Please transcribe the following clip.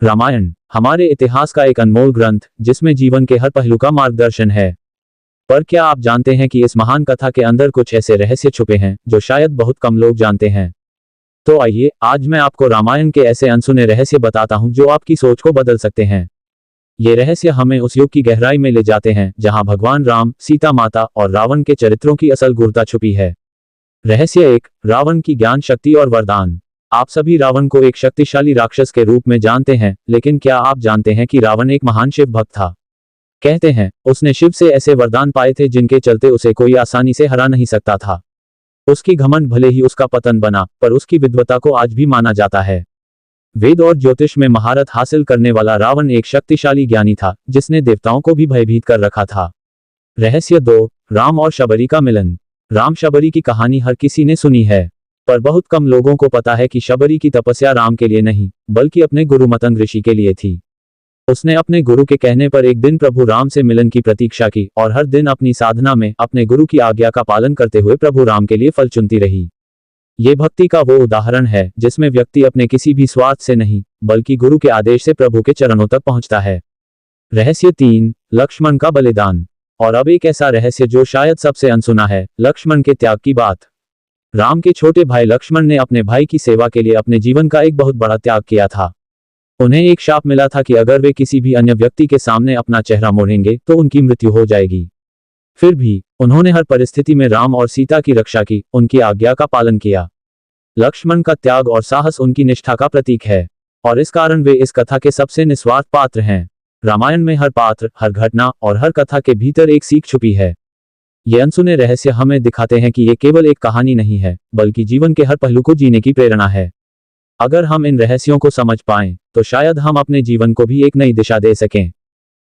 रामायण हमारे इतिहास का एक अनमोल ग्रंथ जिसमें जीवन के हर पहलू का मार्गदर्शन है। पर क्या आप जानते हैं कि इस महान कथा के अंदर कुछ ऐसे रहस्य छुपे हैं जो शायद बहुत कम लोग जानते हैं। तो आइए आज मैं आपको रामायण के ऐसे अनसुने रहस्य बताता हूं जो आपकी सोच को बदल सकते हैं। ये रहस्य हमें उस युग की गहराई में ले जाते हैं जहां भगवान राम, सीता माता और रावण के चरित्रों की असल गूढ़ता छुपी है। रहस्य 1, रावण की ज्ञान शक्ति और वरदान। आप सभी रावण को एक शक्तिशाली राक्षस के रूप में जानते हैं, लेकिन क्या आप जानते हैं कि रावण एक महान शिव भक्त था। कहते हैं उसने शिव से ऐसे वरदान पाए थे जिनके चलते उसे कोई आसानी से हरा नहीं सकता था। उसकी घमंड भले ही उसका पतन बना, पर उसकी विद्वता को आज भी माना जाता है। वेद और ज्योतिष में महारत हासिल करने वाला रावण एक शक्तिशाली ज्ञानी था जिसने देवताओं को भी भयभीत कर रखा था। रहस्य 2, राम और शबरी का मिलन। राम शबरी की कहानी हर किसी ने सुनी है, पर बहुत कम लोगों को पता है कि शबरी की तपस्या राम के लिए नहीं बल्कि अपने गुरु मतंग ऋषि के लिए थी। उसने अपने गुरु के कहने पर एक दिन प्रभु राम से मिलन की प्रतीक्षा की और हर दिन अपनी साधना में अपने गुरु की आज्ञा का पालन करते हुए प्रभु राम के लिए फल चुनती रही। ये भक्ति का वो उदाहरण है जिसमें व्यक्ति अपने किसी भी स्वार्थ से नहीं बल्कि गुरु के आदेश से प्रभु के चरणों तक पहुंचता है। रहस्य 3, लक्ष्मण का बलिदान। और अब एक ऐसा रहस्य जो शायद सबसे अनसुना है, लक्ष्मण के त्याग की बात। राम के छोटे भाई लक्ष्मण ने अपने भाई की सेवा के लिए अपने जीवन का एक बहुत बड़ा त्याग किया था। उन्हें एक शाप मिला था कि अगर वे किसी भी अन्य व्यक्ति के सामने अपना चेहरा मोड़ेंगे तो उनकी मृत्यु हो जाएगी। फिर भी उन्होंने हर परिस्थिति में राम और सीता की रक्षा की, उनकी आज्ञा का पालन किया। लक्ष्मण का त्याग और साहस उनकी निष्ठा का प्रतीक है, और इस कारण वे इस कथा के सबसे निस्वार्थ पात्र हैं। रामायण में हर पात्र, हर घटना और हर कथा के भीतर एक सीख छुपी है। ये अनसुने रहस्य हमें दिखाते हैं कि ये केवल एक कहानी नहीं है बल्कि जीवन के हर पहलू को जीने की प्रेरणा है। अगर हम इन रहस्यों को समझ पाएं तो शायद हम अपने जीवन को भी एक नई दिशा दे सकें।